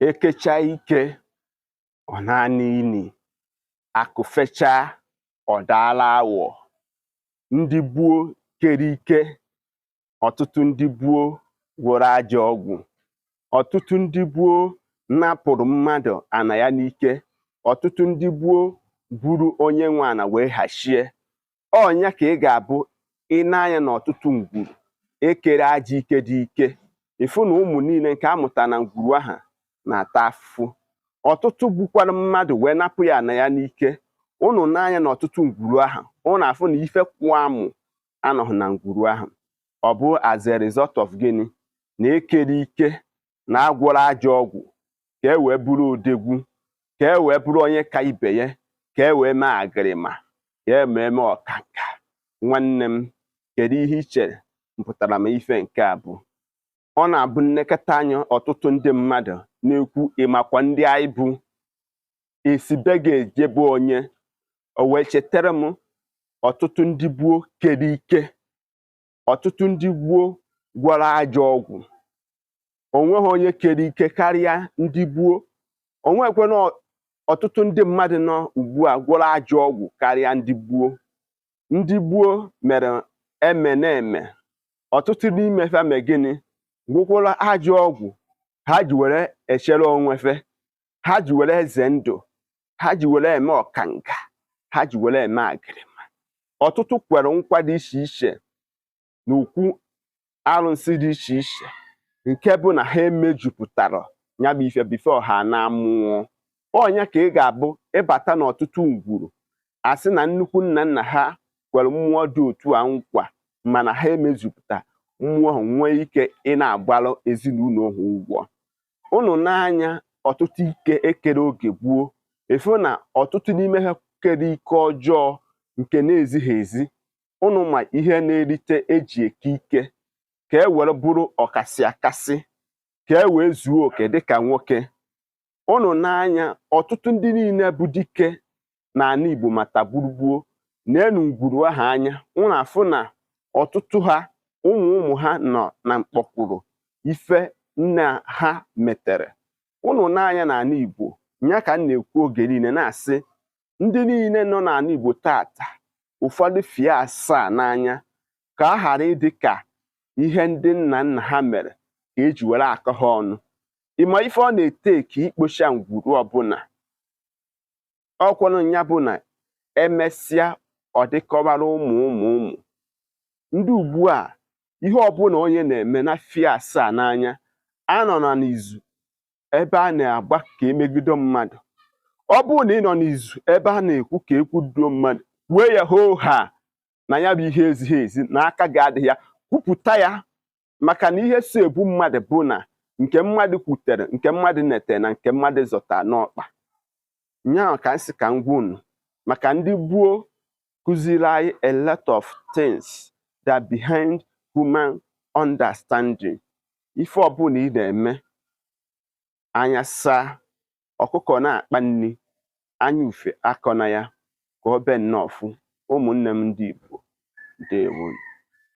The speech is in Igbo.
Ekecha ike ọnaa ini, akụ fechaa ọdaala awọ. Ndị gboo kere ike, ọtụtụ ndị gboo gwọrọ ajọ ọgwụ. Ọtụtụ ndị gboo napụrụ mmadụ ana ya n'ike. Ọtụtụ ndị gboo buru onye nwe ana wee hachie. Ọnya ka ị ga-abụ ị na-anya na ọtụtụ ngwuru ekere ajọ ike dị ike. Ịfụ na ụmụ niile nke amụta na ngwuru aha na-ata afụfụ. Ọtụtụ gbukwara mmadụ wee napụ ya ana ya n'ike. Unu n'anya na ọtụtụ ngwuru ahụ, unu afụ na ife kwụ amụ anọghị na ngwuru ahụ. Ọ bụ as a result of gịnị? Na ekere ike na agwọrọ ajọ ọgwụ ka e wee bụrụ odegwu, ka e wee bụrụ onye ka ibe ya, ka e wee mee agịrịma, ka e mee ọkanka. Nwanne m, kedu ihe i chere mpụtara ma ife nke a bụ? Ọ na-abụ nnekọta anya ọtụtụ ndị mmadụ na-ekwu ịmakwa ndị anyị bụ, esi be ga-ejebe onye. O wee chetara m ọtụtụ ndị gboo kere ike, ọtụtụ ndị gboo gwọrọ ajọ ọgwụ. O nweghị onye kere ike karịa ndị gboo. O nwekwana ọtụtụ ndị mmadụ nọ ugbu a gwọrọ ajọ ọgwụ karịa ndị gboo. Ndị gboo mere eme na eme. Ọtụtụ n'ime fa mee gịnị? Gwụkwara ajọ ọgwụ. Ha ji were echere onwefe, ha ji were eze ndụ, ha ji were eme ọkanga, ha ji were eme agịrịma. Ọtụtụ kwere nkwa dị iche iche n'ukwu arụsị dị iche iche, nke bụ na ha emejupụtara ya bụ ife bifo ha na-amụọ. Ọnya ka ị ga-abụ ịbata n'ọtụtụ ngwuru asị na nnukwu nna nna ha kwere mmụọ dị otu a nkwa, mana ha emejupụta mmụọ ahụ nwee ike ị na-agbalụ ezinụlọ ha ụgwọ. Unu n'anya ọtụtụ ike ekere oge gboo, efu na ọtụtụ n'ime ha kere ike ọjọọ nke na-ezighị ezi. Unu ma ihe na-erite eji eke ike ka e were bụrụ ọkasị akasị, ka e wee zuo oke dịka nwoke. Unu n'anya ọtụtụ ndị niile bụ dike n'ala Igbo mata gburugburu na-enu ngwuru aha anya. Unu afụ na ọtụtụ ha ụmụ ha nọ na mkpọkwuru ife nna ha metere. Unu n'anya n'ala Igbo, nya ka m na-ekwu oge niile na-asị ndị niile nọ n'ala Igbo tata, ụfọdụ fie asaa n'anya ka a ghara ịdị ka ihe ndị nna nna ha mere ka eji were akọ ha ọnụ. Ịma ife ọ na-ete ka ikpocha ngwuru ọbụla. Ọkwanụ ya bụ na emesịa ọ dịkọbara ụmụ. Ndị ugbu a ihe ọbụla onye na-eme na fie asaa n'anya, anọ na n'izu ebe a na-agba ka emegido mmadụ. Ọ bụrụ na ị nọ n'izu ebe a na-ekwu ka ekwudo mmadụ, wee ya hoo ha na ya bụ ihe ezighị ezi na aka gị adịghị ya, kwupụta ya. Maka na ihe so ebu mmadụ bụ na nke mmadụ kwutere, nke mmadụ netere na nke mmadụ zọta n'ọkpa. Nyaa ka nsị ka ngwa unu, maka ndị gboo kụziri anyị a lot of things that behind human understanding. Ife ọbụla ị na-eme, anya saa, ọkụkọ na-akpa nri, anya ufe akọ na ya, ka ọ be nnọọ ọfụ. Ụmụnne m ndị Igbo, ndewo.